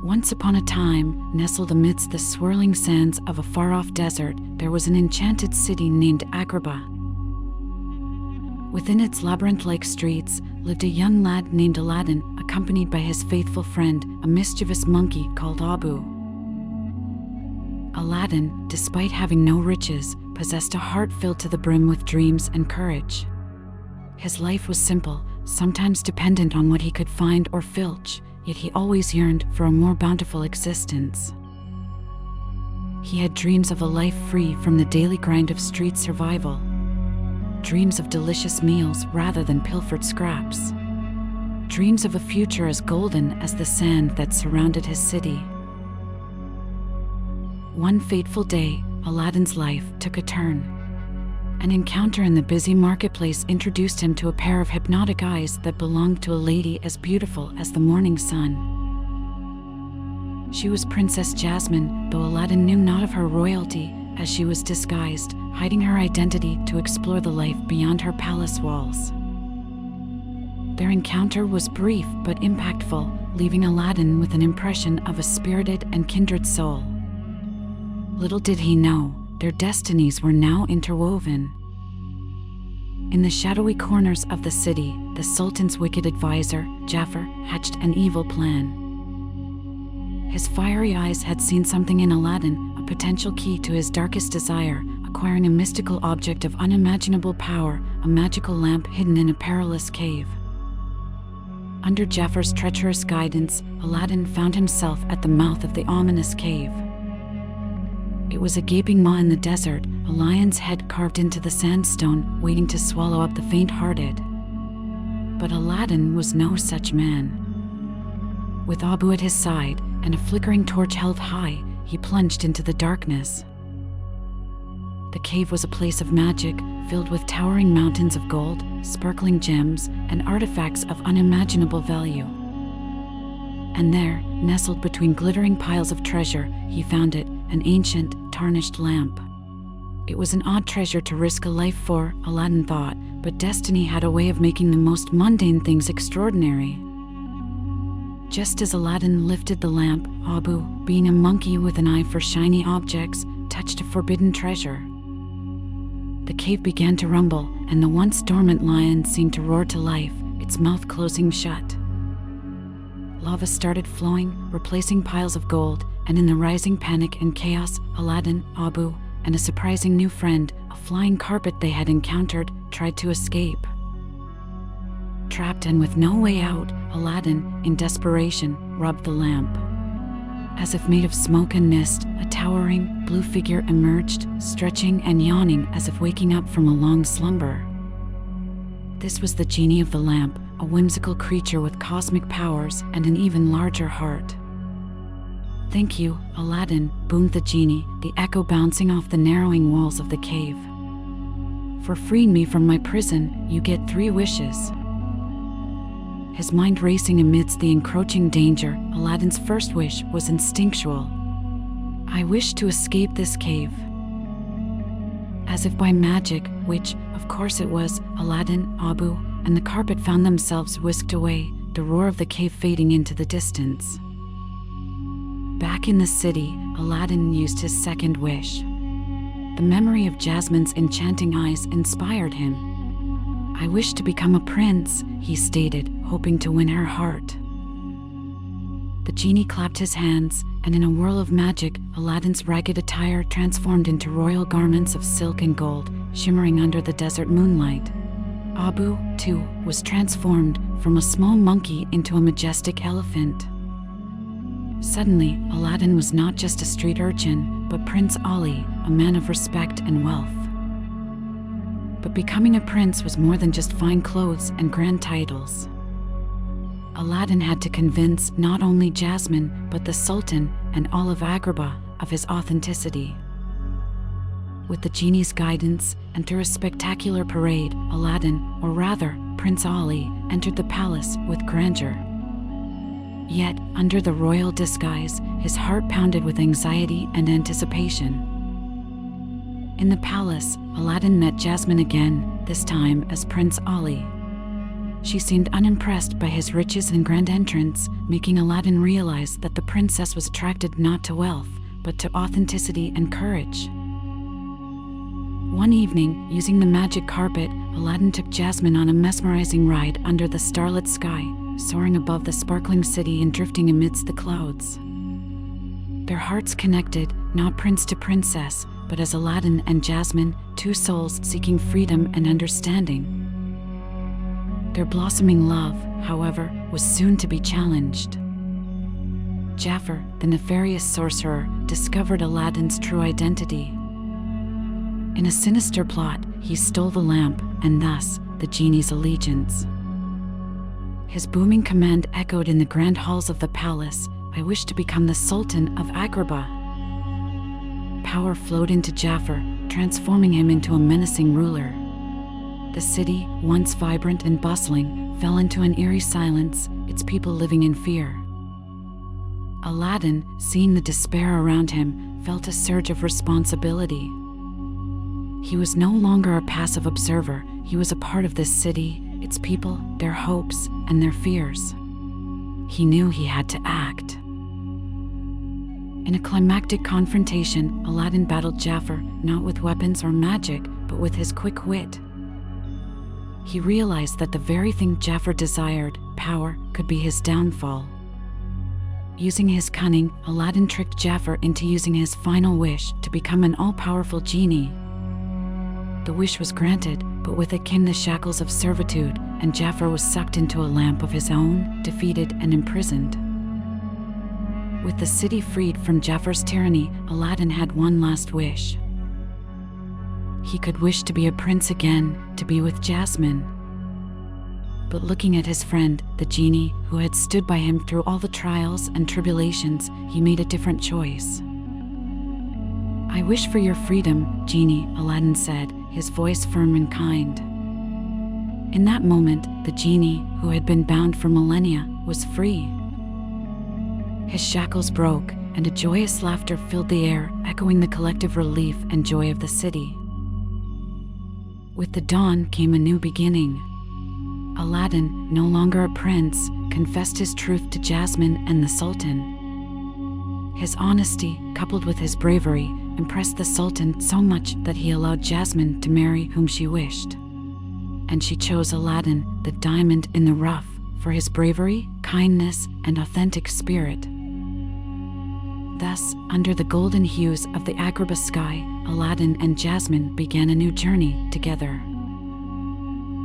Once upon a time, nestled amidst the swirling sands of a far-off desert, there was an enchanted city named Agrabah. Within its labyrinth-like streets lived a young lad named Aladdin, accompanied by his faithful friend, a mischievous monkey called Abu. Aladdin, despite having no riches, possessed a heart filled to the brim with dreams and courage. His life was simple, sometimes dependent on what he could find or filch, yet he always yearned for a more bountiful existence. He had dreams of a life free from the daily grind of street survival. Dreams of delicious meals rather than pilfered scraps. Dreams of a future as golden as the sand that surrounded his city. One fateful day, Aladdin's life took a turn. An encounter in the busy marketplace introduced him to a pair of hypnotic eyes that belonged to a lady as beautiful as the morning sun. She was Princess Jasmine, though Aladdin knew not of her royalty, as she was disguised, hiding her identity to explore the life beyond her palace walls. Their encounter was brief but impactful, leaving Aladdin with an impression of a spirited and kindred soul. Little did he know, their destinies were now interwoven. In the shadowy corners of the city, the Sultan's wicked advisor, Jafar, hatched an evil plan. His fiery eyes had seen something in Aladdin, a potential key to his darkest desire, acquiring a mystical object of unimaginable power, a magical lamp hidden in a perilous cave. Under Jafar's treacherous guidance, Aladdin found himself at the mouth of the ominous cave. It was a gaping maw in the desert, a lion's head carved into the sandstone, waiting to swallow up the faint-hearted. But Aladdin was no such man. With Abu at his side, and a flickering torch held high, he plunged into the darkness. The cave was a place of magic, filled with towering mountains of gold, sparkling gems, and artifacts of unimaginable value. And there, nestled between glittering piles of treasure, he found it, an ancient, tarnished lamp. It was an odd treasure to risk a life for, Aladdin thought, but destiny had a way of making the most mundane things extraordinary. Just as Aladdin lifted the lamp, Abu, being a monkey with an eye for shiny objects, touched a forbidden treasure. The cave began to rumble, and the once dormant lion seemed to roar to life, its mouth closing shut. Lava started flowing, replacing piles of gold, and in the rising panic and chaos, Aladdin, Abu, and a surprising new friend, a flying carpet they had encountered, tried to escape. Trapped and with no way out, Aladdin, in desperation, rubbed the lamp. As if made of smoke and mist, a towering, blue figure emerged, stretching and yawning as if waking up from a long slumber. This was the genie of the lamp, a whimsical creature with cosmic powers and an even larger heart. "Thank you, Aladdin," boomed the genie, the echo bouncing off the narrowing walls of the cave. "For freeing me from my prison, you get 3 wishes." His mind racing amidst the encroaching danger, Aladdin's first wish was instinctual. "I wish to escape this cave." As if by magic, which, of course it was, Aladdin, Abu, and the carpet found themselves whisked away, the roar of the cave fading into the distance. Back in the city, Aladdin used his second wish. The memory of Jasmine's enchanting eyes inspired him. "I wish to become a prince," he stated, hoping to win her heart. The genie clapped his hands, and in a whirl of magic, Aladdin's ragged attire transformed into royal garments of silk and gold, shimmering under the desert moonlight. Abu, too, was transformed from a small monkey into a majestic elephant. Suddenly, Aladdin was not just a street urchin, but Prince Ali, a man of respect and wealth. But becoming a prince was more than just fine clothes and grand titles. Aladdin had to convince not only Jasmine, but the Sultan and all of Agrabah of his authenticity. With the genie's guidance, and through a spectacular parade, Aladdin, or rather, Prince Ali, entered the palace with grandeur. Yet, under the royal disguise, his heart pounded with anxiety and anticipation. In the palace, Aladdin met Jasmine again, this time as Prince Ali. she seemed unimpressed by his riches and grand entrance, making Aladdin realize that the princess was attracted not to wealth, but to authenticity and courage. One evening, using the magic carpet, Aladdin took Jasmine on a mesmerizing ride under the starlit sky, soaring above the sparkling city and drifting amidst the clouds. Their hearts connected, not prince to princess, but as Aladdin and Jasmine, two souls seeking freedom and understanding. Their blossoming love, however, was soon to be challenged. Jafar, the nefarious sorcerer, discovered Aladdin's true identity. In a sinister plot, he stole the lamp and thus the genie's allegiance. His booming command echoed in the grand halls of the palace, "I wish to become the Sultan of Agrabah." Power flowed into Jafar, transforming him into a menacing ruler. The city, once vibrant and bustling, fell into an eerie silence, its people living in fear. Aladdin, seeing the despair around him, felt a surge of responsibility. He was no longer a passive observer, he was a part of this city, its people, their hopes, and their fears. He knew he had to act. In a climactic confrontation, Aladdin battled Jafar, not with weapons or magic, but with his quick wit. He realized that the very thing Jafar desired, power, could be his downfall. Using his cunning, Aladdin tricked Jafar into using his final wish to become an all-powerful genie. The wish was granted, but with it came the shackles of servitude, and Jafar was sucked into a lamp of his own, defeated and imprisoned. With the city freed from Jafar's tyranny, Aladdin had one last wish. He could wish to be a prince again, to be with Jasmine. But looking at his friend, the genie, who had stood by him through all the trials and tribulations, he made a different choice. "I wish for your freedom, Genie," Aladdin said, his voice firm and kind. In that moment, the genie, who had been bound for millennia, was free. His shackles broke, and a joyous laughter filled the air, echoing the collective relief and joy of the city. With the dawn came a new beginning. Aladdin, no longer a prince, confessed his truth to Jasmine and the Sultan. His honesty, coupled with his bravery, impressed the Sultan so much that he allowed Jasmine to marry whom she wished. And she chose Aladdin, the diamond in the rough, for his bravery, kindness, and authentic spirit. Thus, under the golden hues of the Agrabah sky, Aladdin and Jasmine began a new journey together.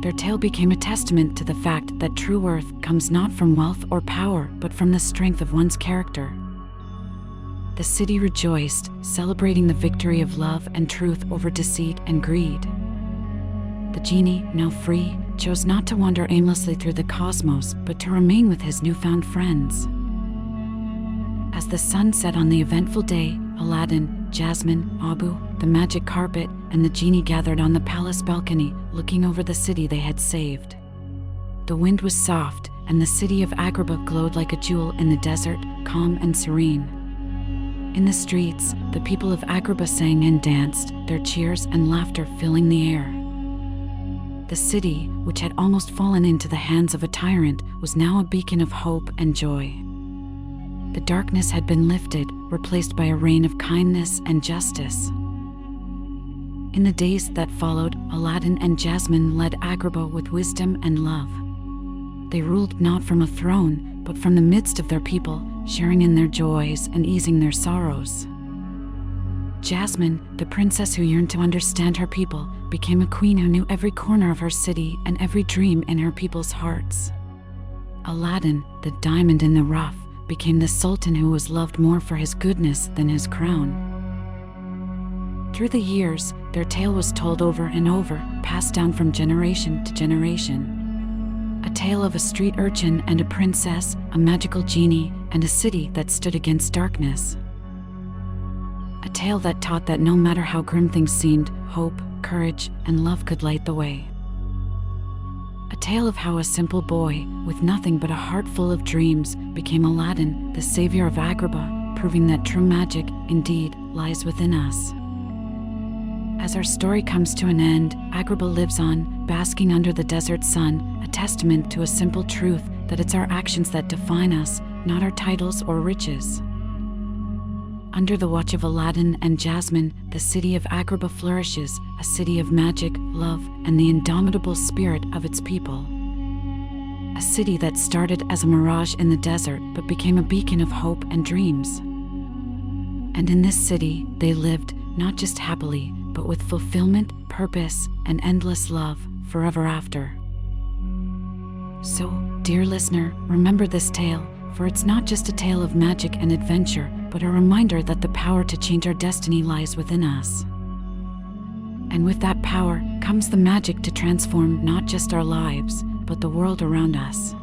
Their tale became a testament to the fact that true worth comes not from wealth or power, but from the strength of one's character. The city rejoiced, celebrating the victory of love and truth over deceit and greed. The genie, now free, chose not to wander aimlessly through the cosmos, but to remain with his newfound friends. As the sun set on the eventful day, Aladdin, Jasmine, Abu, the magic carpet, and the genie gathered on the palace balcony, looking over the city they had saved. The wind was soft, and the city of Agrabah glowed like a jewel in the desert, calm and serene. In the streets, the people of Agrabah sang and danced, their cheers and laughter filling the air. The city, which had almost fallen into the hands of a tyrant, was now a beacon of hope and joy. The darkness had been lifted, replaced by a reign of kindness and justice. In the days that followed, Aladdin and Jasmine led Agrabah with wisdom and love. They ruled not from a throne, but from the midst of their people, sharing in their joys and easing their sorrows. Jasmine, the princess who yearned to understand her people, became a queen who knew every corner of her city and every dream in her people's hearts. Aladdin, the diamond in the rough, became the sultan who was loved more for his goodness than his crown. Through the years, their tale was told over and over, passed down from generation to generation. A tale of a street urchin and a princess, a magical genie, and a city that stood against darkness. A tale that taught that no matter how grim things seemed, hope, courage, and love could light the way. A tale of how a simple boy, with nothing but a heart full of dreams, became Aladdin, the savior of Agrabah, proving that true magic, indeed, lies within us. As our story comes to an end, Agrabah lives on, basking under the desert sun, a testament to a simple truth that it's our actions that define us, not our titles or riches. Under the watch of Aladdin and Jasmine, the city of Agrabah flourishes, a city of magic, love, and the indomitable spirit of its people. A city that started as a mirage in the desert but became a beacon of hope and dreams. And in this city, they lived, not just happily, but with fulfillment, purpose, and endless love forever after. So, dear listener, remember this tale, for it's not just a tale of magic and adventure, but a reminder that the power to change our destiny lies within us. And with that power comes the magic to transform not just our lives, but the world around us.